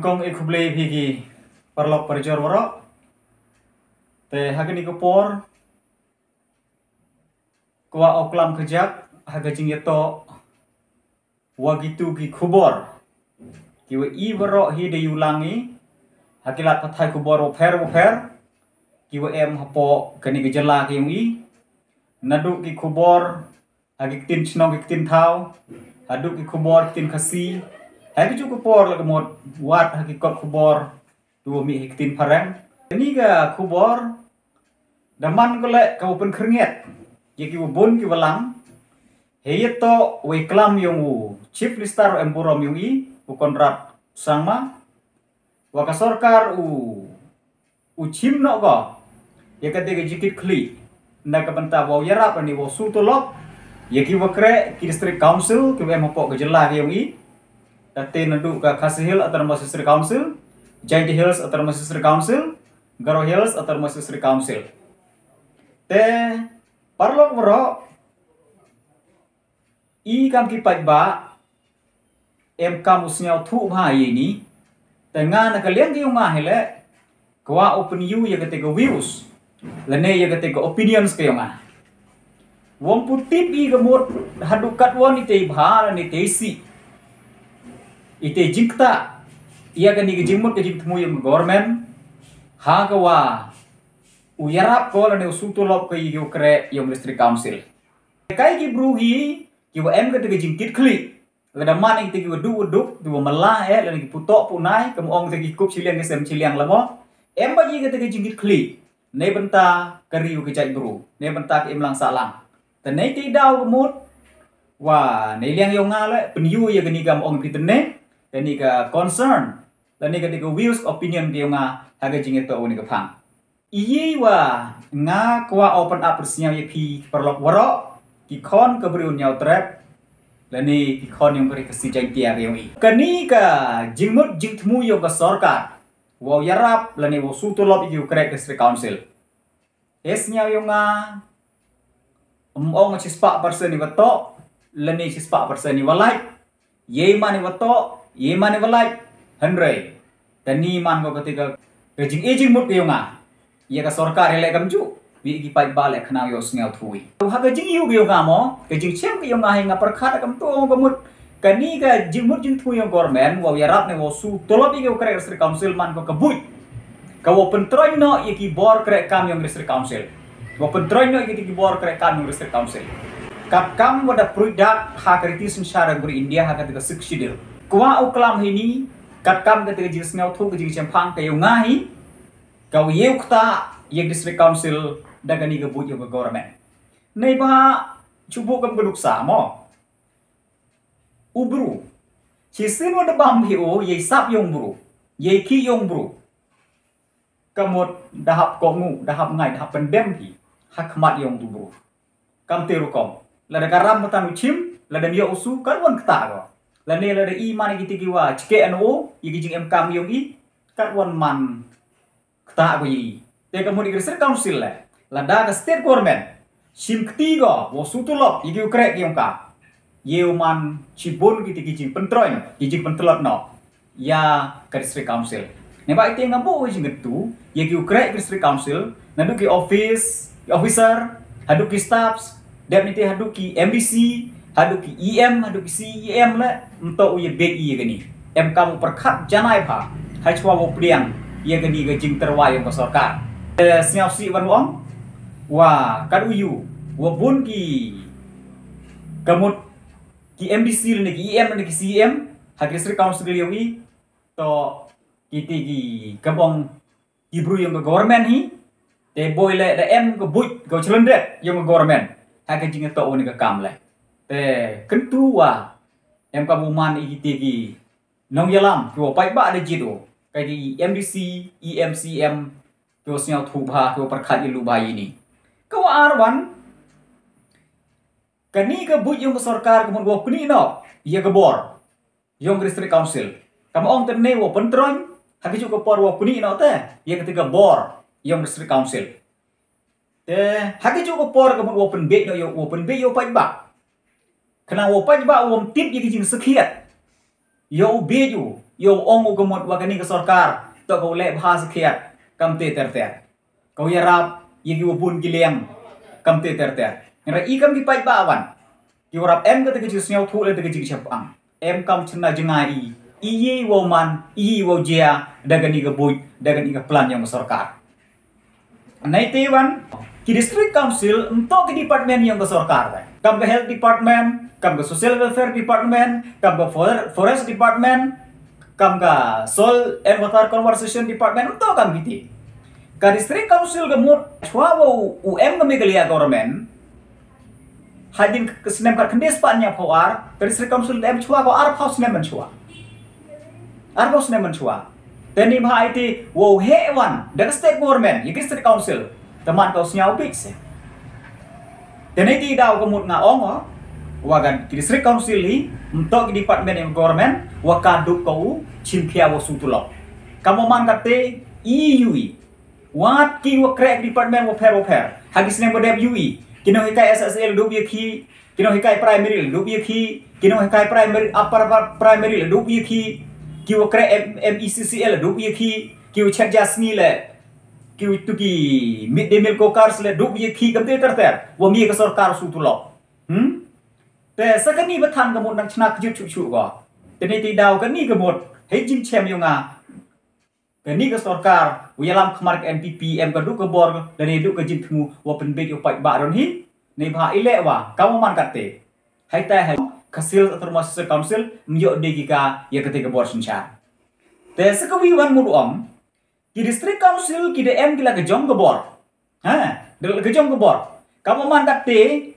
Angkong ikuble pigi perlok perjor warok te hagani kupor kwa oklam kejak hagajing yato wagitu ki kubor kiwe I warok hi de yulangi hakilat pathai kubor woper kiwe em hapo kani gejala ki I naduk ki kubor hagik tin chnong ki tin thau haduk ki kubor tin khasi hagi cu kubor la kemot wat hagi kot kubor 2 mi hiktin parang ini ga kubor daman kole ka open keringet ye ki bun ki walang heyeto we klam yung chief listar emburom yung I kontrak sangma waka sorkar chim no go ye kate ga jikit kli na ka banta wo yarap ani wo sutolok ye ki wakre ki district council ki em pok ga jela yung I Tate nadu ka Khasi Hill atau District Council, Jainti Hills atau District Council, Garo Hills atau District Council. Te parlok waro I kam ki pajba em kam usnyau thu bha ini tenga na kalian ki unga hele kwa open you ya ketika views lene ya ketika opinions ke unga wong putih I gemut hadukat won ite bha ni tesi ite jikta ia kan digejimut ke jimtmu yang government ha kawa uyarap ko la ne usutulop ke yo kre yang district council kai ki bruhi ki wa em ke jingkit klik la man ite ki wudu du mala la ki putok punai kem ong te ki kup siliang ke sem siliang lamo em ba ji ke jingkit klik ne benta kariu ke jai bru ne benta ke em lang salang te ne ti dau kemut wa ne liang yo ngale penyu ya geni gam ong pitene dan ika concern dan ika views opinion dia nga haga jinget to ni kapang iye wa nga kwa open up persnya pi perlok warok ki kon ke briun nyau trap dan ni ki kon yang beri kesi jaitia yang I kani ka jingmut jingtmu yo ka sorkar wa yarap lani wo sutulop yu krek district council esnya yo nga ong chispa person ni wato lani chispa person ni walai ye mani wato ye mani walai henry dan ni man ko ketika ejing mut yo nga ye ka sorkar ele kamju wi ki pai bale khna yo sngal thui ha ka jing yu yo nga mo ke jing chem yo nga hinga perkhat kam to ko mut kani ka jing mut jing thui yo government wa yarap ne wo su tolop yo krek district council man ko kabut ka wo pentroy no ye ki bor krek kam yo district council wo pentroy no ye ki bor krek kam yo district council kap kam wada produk ha kritis syara guri India ha ka succeeded kwa uklam hini kat kam ketika jing sngaw thu ke jing chempang ke ngai kau yukta ye district council dagani ke buj ke government nei ba chubu kam geduk samo ubru chisin wada bam hiu ye sap yong bru ye ki yong bru kamot dahap kongu dahap ngai dahap pendem hi hakmat yong tu bru kam teru kom lada karam matan uchim lada mio usu kan won kta go la ne la I man ki tigiwa chike ano yi jing em kam yong I kat wan man kta ko yi te kamu di district council la da state government sim ketiga wo sutulop yi krek yong ka yeu man chibon ki tigi jing pentroin yi jing pentelot no ya ke district council ne ba ite ngabu jing getu yi krek district council nadu ki officer hadu ki staffs deputy hadu ki MDC hadu ki EM hadu ki CEM le untuk uye BI gani em kamu perkat janai pha hai chwa wo priang ye gani ga jing terwai yang sorkar siap si wan wong wa kad uyu wo bun ki kamut ki MDC le ki EM le ki CEM ha district council le wi to kiti ki kabong ibru yang government hi te boy le da em ko buj go chlendret yang government ha ka jing to ni ka kam le te kentu wa em kamu man igitigi nong yalam ko pai ba de jido kai di MDC EMCM ko siau thu bha ko perkhat ilu ba ini ko arwan kani ka buj yung sarkar ko mo kuni no ye ka bor yung district council kam ong tene wo pentroin hagi ju ko por wo kuni no te ye ketika bor yung district council te hagi ju ko por ko mo open be no yo open be yo pai ba Kena wopai ba wom tip ye kijing sekiat. Yo beju yo ong ugamot wagani ke sarkar to ko le bahas khiat kamte ter kau yarap yegi wabun giliang kamte ter ngara ikam di pai bawan ki warap em ke tegi snyau thu le tegi chapang em kam chna jengai iye woman iye wo jia dagani ke boy dagani ke plan yang sarkar nai tewan ki district council untuk ke department yang ke sarkar kam ke health department kam ke social welfare department kam ke forest department kam ke soil and water conservation department untuk kam gitu ka district council ke mut chwa wo UM ke megalia government hadin ke snem ka kendes pannya phawar ka district council em chwa ko ar phau snem man chwa ar phau snem man chwa teni bha IT wo hewan the state government ye district council teman kau senyau pix teni ti daw ke mut nga ong wagan district council hi untuk department yang government wakaduk kau chimpia wo sutulok kamu man kate EUE wat ki wo crack department wo pair hagis nem bodem UE kino hikai SSL do bi ki kino hikai primary do bi ki kino hikai primary upper primary do bi ki wo crack MECCL do bi ki wo check jasni le ki tu ki mid day meal cookers le do bi ki kamte ter wo mi ka sarkar sutulok te sakani bathan ka mot nang chna khju chu go teni ti daw ka ni ka mot he jim chem yunga ni ka sarkar wialam khamar ka MPP em ka du ka bor dari du ka jim thmu wa pen bek yo pai ba ron hi nei bha ile wa kamu man kate hai ta hai khasil termas council myo de ki ka ya kate ka bor sincha te sakawi wan mu om ki district council ki de em ki la ka jong ka bor de ka jong ka bor kamu man kate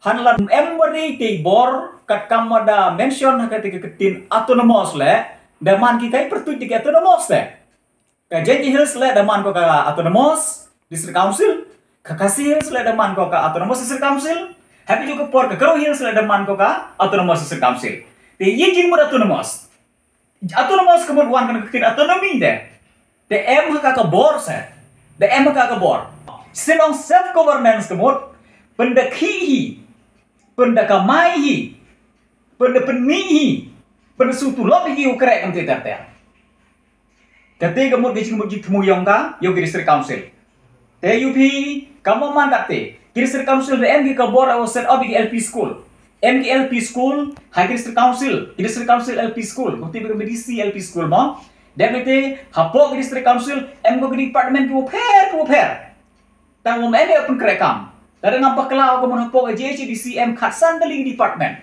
hanlan emri te bor kat kamada mention ketika ketin autonomous le daman ki kai pertu ti autonomous le ka jadi hills le daman ko ka autonomous district council ka kasih hills le daman ko ka autonomous district council happy juga por ka karo hills le daman ko ka autonomous district council te ye jing mod autonomous kemudian kan ketin autonomy de em ka bor se de em ka bor sinong self governance kemud pendekhi penda kamai penda penihi penda sutulok hi ukrek kan ter kate kamut ge chimut jik thmu yong ka yo district council te UP kamu man kate district council de MG ka bor o set of LP school MG LP school ha district council LP school kote be DC LP school ma definitely hapok district council MG department ko pair tang mo mene open krekam dari nampak kelau kemudian pokok JHDCM Khatsan Teling Department.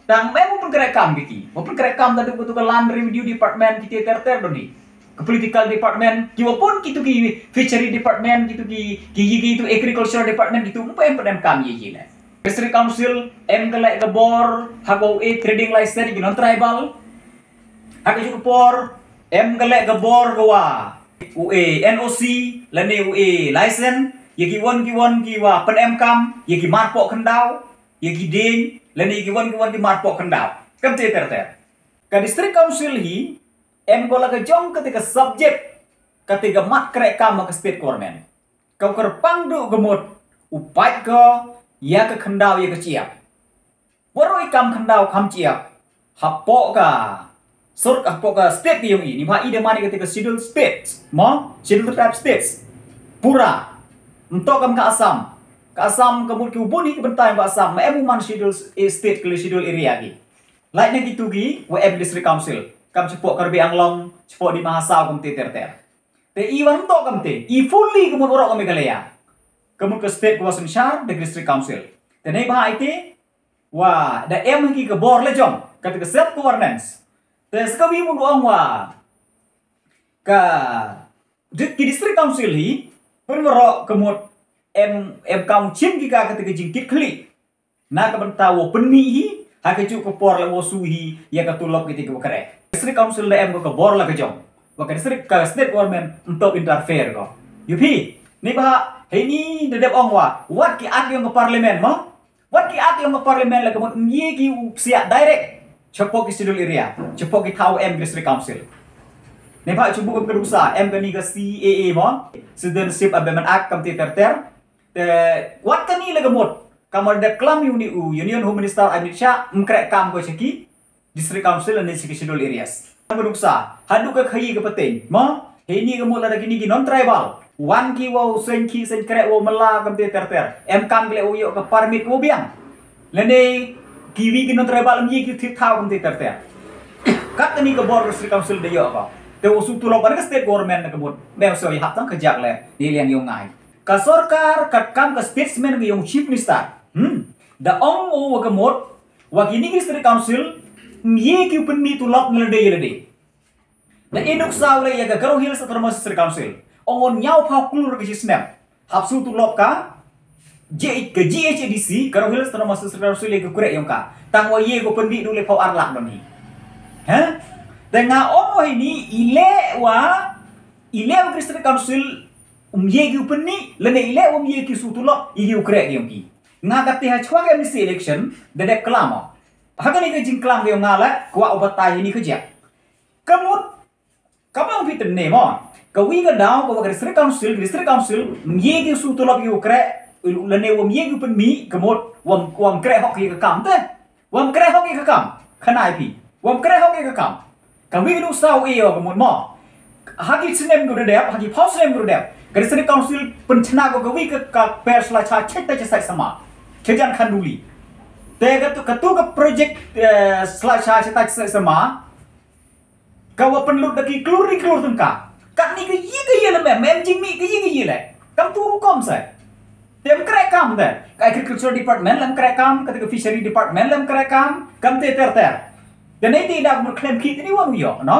Tang memu pun kerekam biki. Walaupun kerekam tadi betul ke land review department kita ter doni. Ke political department, kiwa pun gitu ki fishery department gitu ki itu agriculture department gitu apa yang pernah kami ye le. District council M kelek ke bor hago trading license gitu non tribal. Hago juga por M kelek ke bor gua UE NOC lene UE license yaki won ki wa pen em kam yaki marpok kendau yaki ding lene yaki won ki marpok kendau kam te ter ka district council hi em ko la ka jong ketika subjek ketika mat krek kam ke state government kau kerpang du gemut upai ko ya ke kendau ya ke ciap waroi kam kendau kam ciap hapok ka sur hapok ka state yang ini ba ide mani ketika schedule states mo schedule tribe states pura untuk kam ke Assam kemud ke ubun hi ke bentai ke Assam em man schedule state ke schedule area gi lain yang gitu gi WM district council kam cepok karbi anglong cepok di mahasa kam te ter te iwan to kam te I fully kemud orok kam megalaya kemud ke state ke wasan syar de district council te nei bah ite wa da em ki ke bor le jong kata ke self governance te sekawi mun ong wa ka di district council hi pengerok kemud em kaum cim kita ketika jingkit klik na ka bentawo penihi ha ke cu ke por la wosuhi ya ka tulok ketika kere district council le em ko bor la ke jong wa ka district ka state government untuk interfere ko yupi ni ba he ni de ong wa wat ki ak yang ke parlimen mo wat ki ak yang ke parlimen la kemud ye ki sia direct cepok ki sidul area cepok ki tau em district council ne pak cubu ke kerusa em kani ke CAA mo citizenship amendment act kam ter wat kani le gemut kamar de klam union home minister Amit Shah mkrek kam ko cheki district council and schedule areas menuksa hadu ke khayi ke penting mo ini ke mula lagi ni non tribal wan ki wo sen kre wo mela kam te ter em kam gle wo yo ke permit wo biang lene kiwi ki non tribal mi ki thik thau kam te ter kat ni ke bor Sri Council de yo ko te wo su tu lo ban ke state government ke mut me so hap tang kejak le ni liang yo ngai ka sarkar kat kam ka statesman ke yung chief minister da ong o ke mut wa kini ki Sri Council mi ki penmi tu lop ngelde yelde da inuk saule ya ga garo hil sa termas Sri Council ongon nyau phau klur ke snap hapsu tu lop ka GHDC garo hil sa termas Sri Council ke kure yung ka tang wa ye go penmi du le phau ar lak doni ha dengan oh ini ile wa Sri Council ye ki penmi lene ile ye ki su tu lop ye kure yung ki ngagati ha chwa ke misi election de de klamo hagani ke jing klam ge ngala kwa obatai ini kerja kamut kabang fitur nemo kawi ga daw ko ga Sri Council ye ki su tulap yu kre lene wom ye ki pen mi kamut wom kre hok ki kam te wom kre hok ki kam khanai pi wom kre hok ki kam kawi nu saw e yo kamut mo hagi sinem gu de hagi phos sinem gu de ga Sri Council pen chna ko kawi ka pers la cha cheta cha sai sama kejan khanduli tega tu katu ka project slasha cita sama kawa penlut daki klur tengka kat ni ke ye le mem jing mi ke ye le kam tu kom sai tem krek kam de ka agriculture department lam krek kam ka fishery department lam krek kam te ter dan ini dak mun claim kit ni won yo no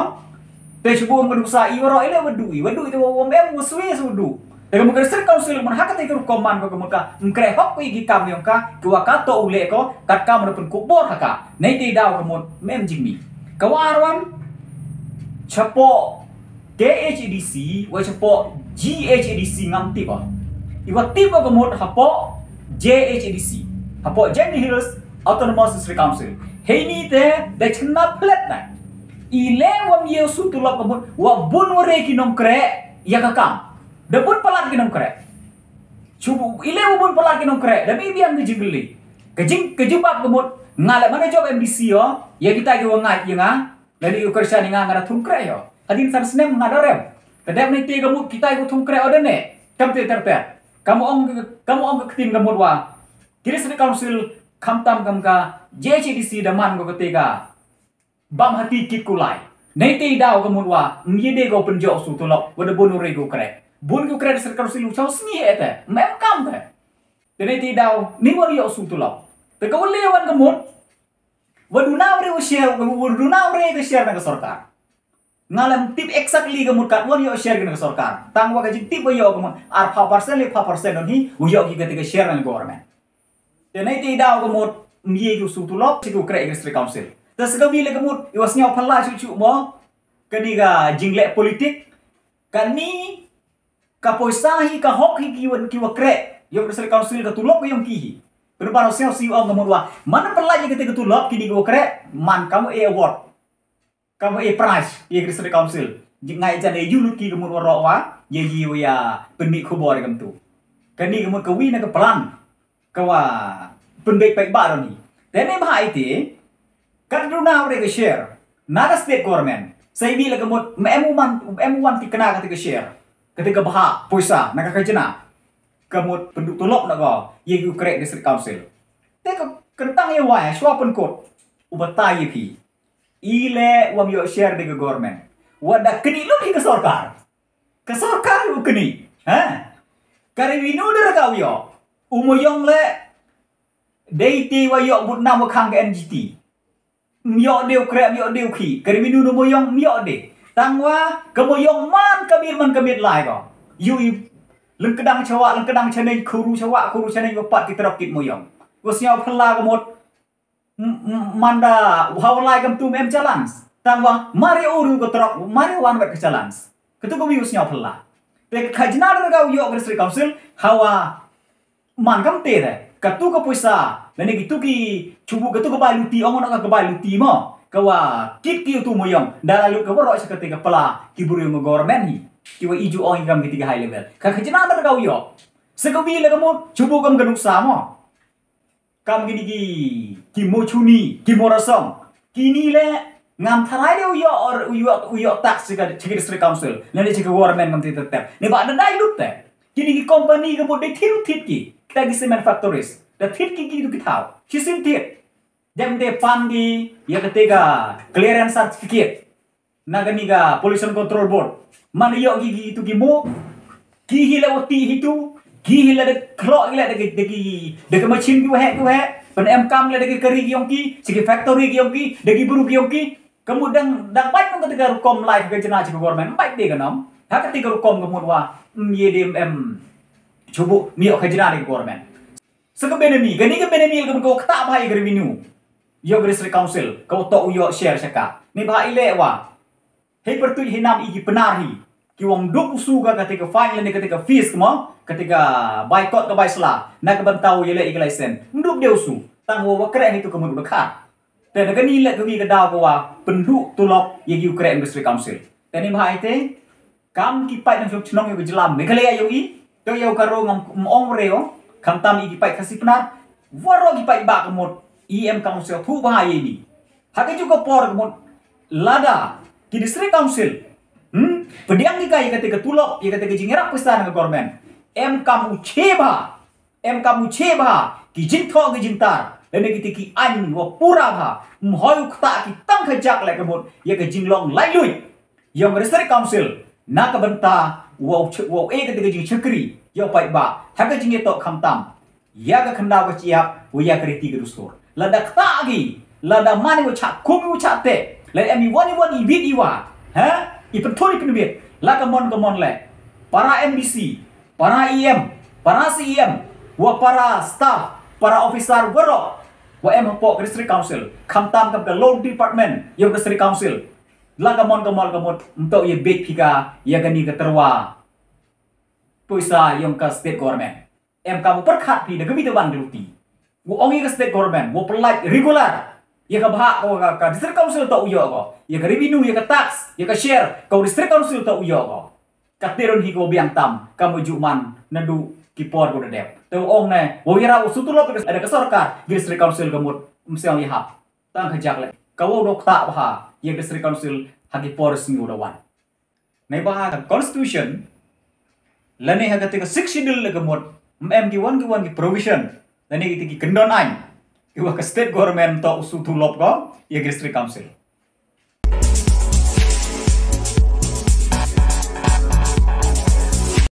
te chubu mun sa i waro ile wadu itu wo mem wo suwe sudu Ega mungkin Sri Council mun hakat ikut koman ko muka mkre hok igi kam yung ka kuwa ka to ule ko kat kam pun kubor haka nei ti daw ko mun mem jingmi kawarwan chapo KHDC wa chapo GHDC ngam ti ko iwa ti ko mun hapo JHDC hapo Jenny Hills Autonomous Sri Council heini te de chna plet na ile wam yesu tulok ko mun wa bun wore kinom kre ya ka kam Dapun pelat kinong kre, cubu ile ubun pelat kinong kre, dami biang kejingli, kejubab kemut ngalak mana job MDC yo, ya kita kau ngai ya nga, dari ukursa ni nga ngara thum kre yo, hadin sar snem ngadarem, kedap ni ti kemut kita kau thum kre odene, kam te ter, kamu ong ketin kemut wa, kiri Sri Council kamtam kamka JHDC daman ko ketiga, bam hati kit kulai, nei ti daw kemut wa, miyede kau penjok su tulok, wada bunu rego kre. Bun ku kredit Sri Council chau sni ete mem kam te tene ti daw ni wor yo su tulok te ko lewan ko mut wadu nawre wo share wadu nawre ke share na sarkar ngalam tip exactly ko mut kat wor yo share na sarkar tang wa gaji tip yo ko mut ar 5% le 5% ni wo yo ki ke share na government tene ti daw ko mut mi ku su tulok ti ku kredit Sri Council te sagawi le ko mut yo snya phalla chu mo kani ga jingle politik kani kapoisahi ka hok hi kiwa kre yo Sri Council ka tulok yung kihi pero para sel si ang gamudwa mana pelaj ketika tulok kini go kre man kamu award kamu prize ye Sri Council jingai jane yulu ki gamudwa rowa ye ya penmi khobor kam tu kani gamud kawi na ka plan kawa penbek baik ba ni tene bhai ti kan runa ore ka share nada state government sai bi la gamud emuman ti kana ka share ketika bahak poisa nakakajena kamut penduk tulok nak go ye gu krek di Sri Council te kentang ye wa shwa pen kot ubata ye pi ile wam yo share de government wada keni lu ke sarkar u keni ha kari winu der ka yo umoyong le deiti wa yo but nam khang ke NGT myo deu krek myo deu khi kari winu no moyong myo de tangwa kemoyong man kamit lai ko yu leng kedang chaneng kuru chaneng wapat kita rakit moyong wasnya phla ko mot manda hawlai kam tu mem challenge tangwa mari uru ko trok mari wan bat challenge ketu ko usnya phla te khajna ga yo Sri Council hawa man kam te de katu ko puisa lene gitu ki cubu ketu ko baluti omon ka baluti mo kawa kit ki tu moyong dalalu ka boro sa ketika pala kiburu yung government ni kiwa iju ong ingam ketiga high level ka khajna dar ka yo sekawi le kamu cubu kam ganuk samo kam gini ki mo chuni ki mo rasong kini le ngam tharai de uyo tax jika district council nani jika government ngam tetap ni ba ada dai lut te kini ki company ke bodai thiru thit ki kita gi cement factories da thit ki tu ki thau hisim thit jam de pandi ya ketiga clearance certificate naganiga pollution control board man yo gi tu gi mo gi hila oti hitu gi hila de kro hila de machine ku he pen em kam le de keri gi ki sigi factory gi de gi buru gi kemudian dang baik pun ketika rukom live ke jenah ciku government baik dia kenam ha ketika rukom kemudian wa YDMM cubu miok ke jenah di government sekebenemi gani ke benemi ke ko tak bahai ke revenue yo district council kau to yo share saka ni bah ile wa hei pertu hinam igi penari ki wong duk usu ga ketika fine ni ketika fees kemo ketika boycott ke baisla nak bentau yele igi license nduk dia usu tang wa keren itu kemudian dekat dan negara ni lek kami kedau kawa penduk tulop yagi Ukraine Industry Council. Dan ni bahai te kam kipai nang chnong yo jelam Meghalaya yo i to yo karo ngam ong reo kam tam i kipai kasih penar waro kipai ba kemut EM Council thu bahai ni. Hake juga por kemut lada di District Council. Pediang ni kai ketika tulop ya ketika jingerak pesan ke government. M kamu cheba ki jintho ki jintar dan kita an wa pura ha mhoy kta ki tang khajak le kemut ya ke jinglong lai lui yang district council na ka banta wa ketika jing chakri yo pai ba ha ka jing to kham tam ya ka khanda wa chiap wa ya kriti ke dustor lada kta gi lada mani wa cha kum wa cha te le emi wani vid iwa ha i pentori penubit la ka mon le para MBC para EM para CEM wa para staff para officer waro wa em hopok district council kham tam kam ke law department yo district council la kamon untuk ye big pika ya gani ke terwa puisa yang ke state government em kamu perkhat pi de kami te ban diluti wo ongi ke state government wo pelaj regular ya ke bahak ko ka district council to uyo ko ya ke revenue ya ke tax ya ke share ko district council to uyo ko kateron hi ko biang tam kamu juman nadu kipor ko dep tu ong ne wo ira usutulop ada ke sarkar district council kamut msiang yahap tang khajak le kawo dok ta bah yang district council hagi por singu dawan nei bah constitution lane ha ketika 6 schedule le kamut MG1 ki provision lane ki kendon ain ki wa ke state government to usutulop ko ya district council